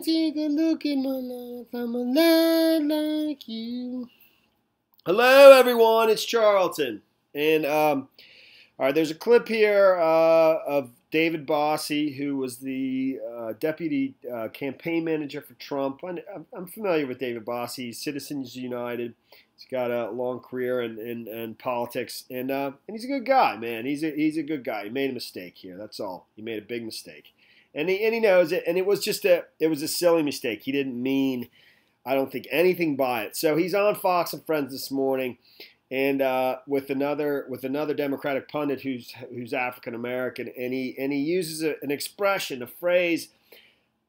take a look at my life. I'm a lot like you. Hello, everyone. It's Charlton. And, all right, there's a clip here of David Bossie, who was the deputy campaign manager for Trump. I'm familiar with David Bossie. He's Citizens United. He's got a long career in politics, and he's a good guy, man. He's a good guy. He made a mistake here. That's all. He made a big mistake, and he knows it. And it was a silly mistake. He didn't mean, I don't think, anything by it. So he's on Fox and Friends this morning, and with another Democratic pundit who's African American, and he uses an expression, a phrase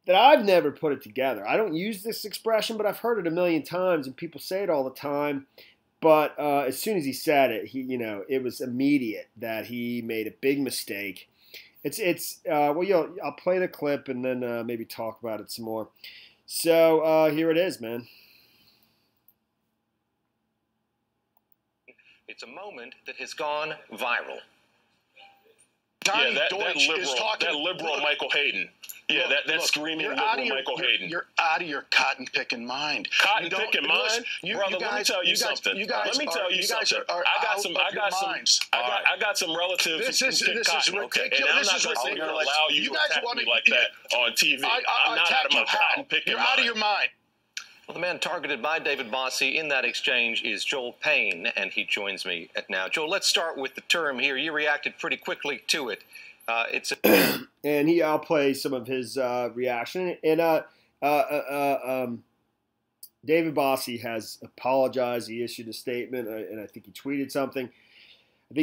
that I've never put it together. I don't use this expression, but I've heard it a million times, and people say it all the time. But as soon as he said it, it was immediate that he made a big mistake. I'll play the clip and then maybe talk about it some more. So here it is, man. It's a moment that has gone viral. That liberal Michael Hayden. Yeah, that screaming liberal Michael Hayden. You're out of your cotton-picking mind. Cotton-picking mind? Brother, let me tell you something. I got some relatives who pick cotton, okay? And I'm not going to allow you to attack me like that on TV. I'm not out of my cotton-picking mind. You're out of your mind. Well, the man targeted by David Bossie in that exchange is Joel Payne, and he joins me now. Joel, let's start with the term here. You reacted pretty quickly to it. And I'll play some of his reaction. And David Bossie has apologized. He issued a statement, and I think he tweeted something. I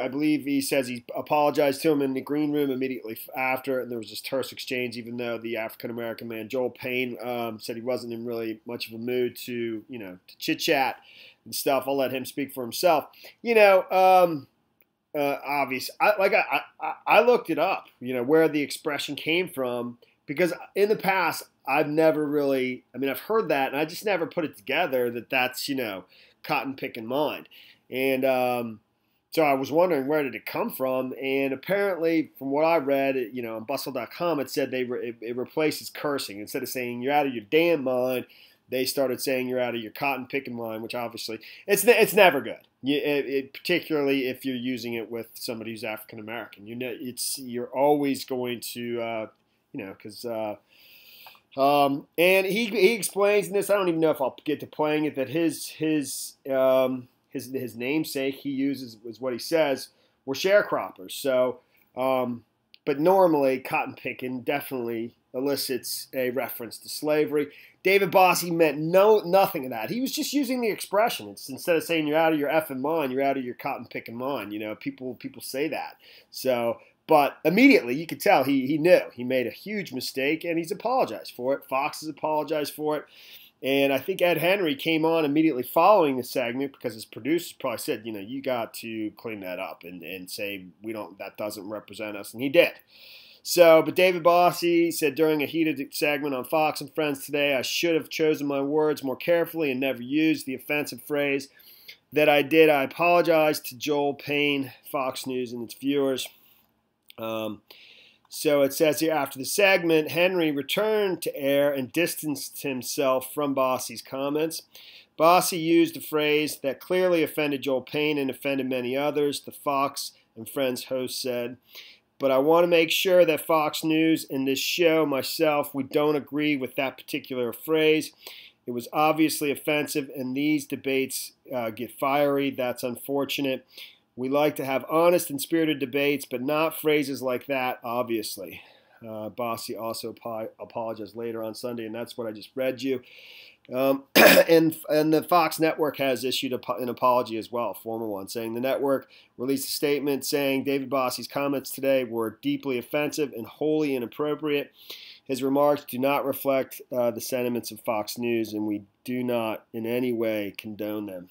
believe he says he apologized to him in the green room immediately after, and there was this terse exchange, even though the African-American man, Joel Payne, said he wasn't in really much of a mood to chit-chat and stuff. I'll let him speak for himself. Obvious. I looked it up, where the expression came from, because in the past, I've never really, I've heard that, and I just never put it together that that's, cotton-picking mind. And, so I was wondering, where did it come from? And apparently, from what I read, on bustle.com, it said it replaces cursing. Instead of saying you're out of your damn mind, they started saying you're out of your cotton-picking mind, which obviously, it's never good. Particularly if you're using it with somebody who's African-American. You're always going to, because... and he explains in this, I don't even know if I'll get to playing it, that his namesake he uses is what he says were sharecroppers. So, but normally cotton picking definitely elicits a reference to slavery. David Bossie meant nothing of that. He was just using the expression. It's, instead of saying you're out of your effing mind, you're out of your cotton picking mind. People say that. So, but immediately you could tell he knew he made a huge mistake, and he's apologized for it. Fox has apologized for it. And I think Ed Henry came on immediately following the segment because his producers probably said, you got to clean that up and say that doesn't represent us, and he did. So, but David Bossie said during a heated segment on Fox and Friends today, I should have chosen my words more carefully and never used the offensive phrase that I did. I apologize to Joel Payne, Fox News, and its viewers. So it says here, after the segment, Henry returned to air and distanced himself from Bossie's comments. Bossie used a phrase that clearly offended Joel Payne and offended many others, the Fox and Friends host said. But I want to make sure that Fox News and this show, myself, we don't agree with that particular phrase. It was obviously offensive, and these debates get fiery. That's unfortunate. We like to have honest and spirited debates, but not phrases like that, obviously. Bossie also apologized later on Sunday, and that's what I just read you. And the Fox network has issued an apology as well, a formal one, saying the network released a statement saying David Bossie's comments today were deeply offensive and wholly inappropriate. His remarks do not reflect the sentiments of Fox News, and we do not in any way condone them.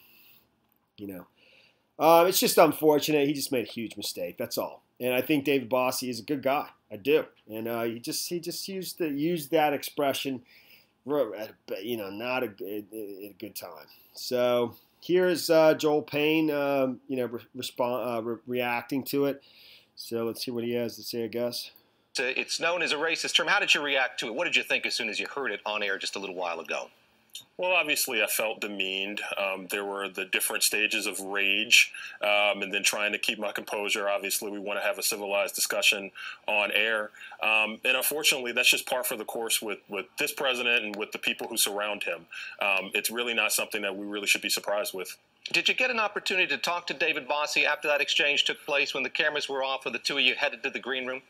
It's just unfortunate. He just made a huge mistake. That's all. And I think David Bossie is a good guy. I do. And he just used that expression, not a good time. So here's Joel Payne, reacting to it. So let's see what he has to say, I guess. It's known as a racist term. How did you react to it? What did you think as soon as you heard it on air just a little while ago? Well, obviously, I felt demeaned. There were the different stages of rage, and then trying to keep my composure. Obviously, we want to have a civilized discussion on air. And unfortunately, that's just par for the course with this president and with the people who surround him. It's really not something that we really should be surprised with. Did you get an opportunity to talk to David Bossie after that exchange took place when the cameras were off and the two of you headed to the green room?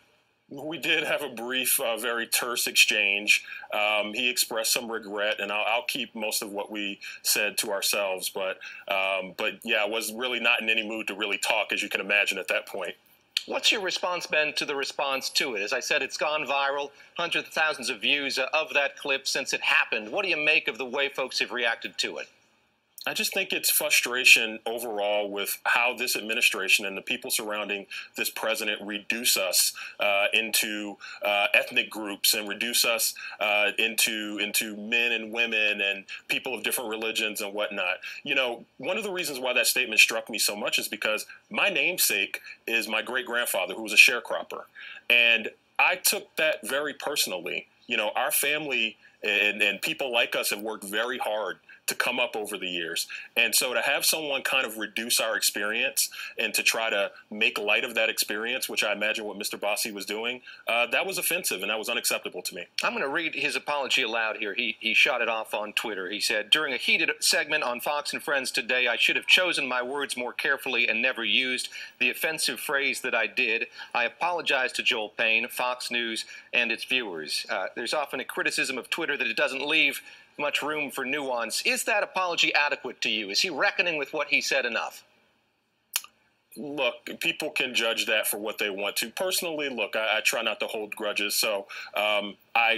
We did have a brief, very terse exchange. He expressed some regret, and I'll keep most of what we said to ourselves. But yeah, I was really not in any mood to really talk, as you can imagine, at that point. What's your response been to the response to it? As I said, it's gone viral, hundreds of thousands of views of that clip since it happened. What do you make of the way folks have reacted to it? I just think it's frustration overall with how this administration and the people surrounding this president reduce us into ethnic groups and reduce us into men and women and people of different religions and whatnot. You know, one of the reasons why that statement struck me so much is because my namesake is my great-grandfather, who was a sharecropper. And I took that very personally. You know, our family and people like us have worked very hard to come up over the years. And so to have someone kind of reduce our experience and to try to make light of that experience, which I imagine what Mr. Bossie was doing, that was offensive and that was unacceptable to me. I'm going to read his apology aloud here. He shot it off on Twitter. He said, "During a heated segment on Fox and Friends today, I should have chosen my words more carefully and never used the offensive phrase that I did. I apologize to Joel Payne, Fox News, and its viewers." There's often a criticism of Twitter that it doesn't leave much room for nuance. Is that apology adequate to you? Is he reckoning with what he said enough? Look, people can judge that for what they want to. Personally, look, I try not to hold grudges. So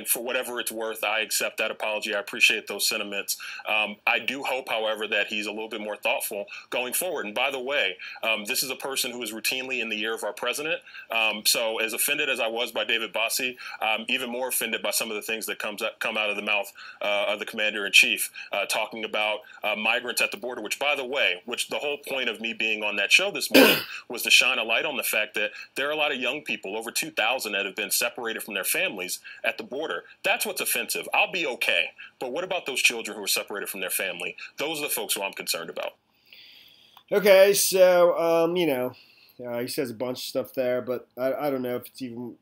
for whatever it's worth, I accept that apology. I appreciate those sentiments. I do hope, however, that he's a little bit more thoughtful going forward. And by the way, this is a person who is routinely in the ear of our president. So as offended as I was by David Bossie, I'm even more offended by some of the things that come out of the mouth of the commander-in-chief, talking about migrants at the border, which, by the way, the whole point of me being on that show this morning was to shine a light on the fact that there are a lot of young people, over 2,000, that have been separated from their families at the border. That's what's offensive. I'll be okay. But what about those children who are separated from their family? Those are the folks who I'm concerned about. Okay, so, he says a bunch of stuff there, but I don't know if it's even,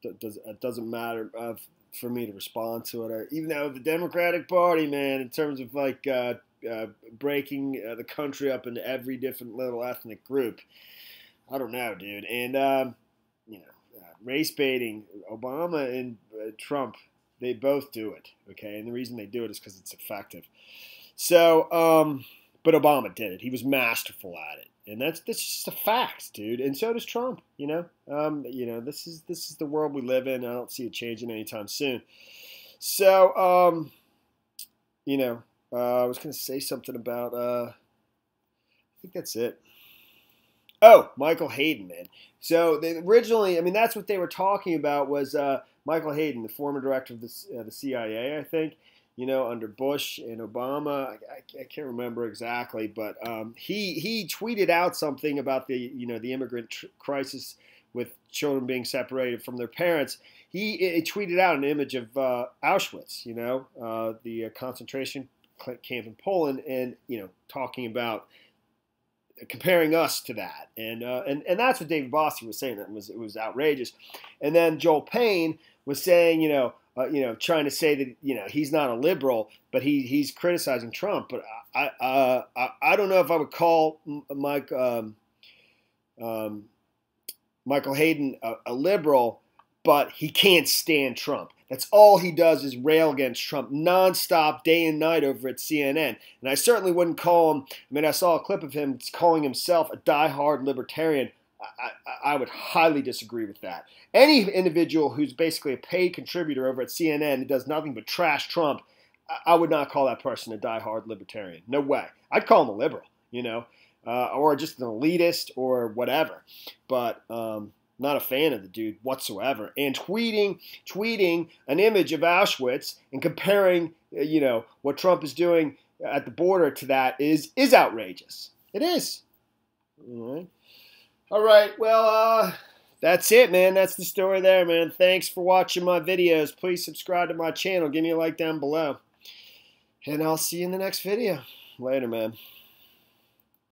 it doesn't matter for me to respond to it. Even though the Democratic Party, man, in terms of like breaking the country up into every different little ethnic group, I don't know, dude. And, race baiting, Obama and Trump, they both do it, okay? And the reason they do it is because it's effective. So, but Obama did it. He was masterful at it. And that's just a fact, dude. And so does Trump, this is the world we live in. I don't see it changing anytime soon. So, I was going to say something about, I think that's it. Oh, Michael Hayden, man. So they originally, that's what they were talking about was Michael Hayden, the former director of the CIA, I think, under Bush and Obama. I can't remember exactly, but he tweeted out something about the immigrant crisis with children being separated from their parents. He tweeted out an image of Auschwitz, the concentration camp in Poland, and talking about comparing us to that, and that's what David Bossie was saying. That it was outrageous. And then Joel Payne was saying, trying to say that he's not a liberal, but he's criticizing Trump. But I don't know if I would call Michael Hayden a liberal, but he can't stand Trump. That's all he does is rail against Trump nonstop, day and night over at CNN. And I certainly wouldn't call him, I saw a clip of him calling himself a diehard libertarian. I would highly disagree with that. Any individual who's basically a paid contributor over at CNN and does nothing but trash Trump, I would not call that person a diehard libertarian. No way. I'd call him a liberal, or just an elitist or whatever. But not a fan of the dude whatsoever. And tweeting an image of Auschwitz and comparing, what Trump is doing at the border to that is outrageous. It is. All right. Well, that's it, man. That's the story there, man. Thanks for watching my videos. Please subscribe to my channel. Give me a like down below. And I'll see you in the next video. Later, man.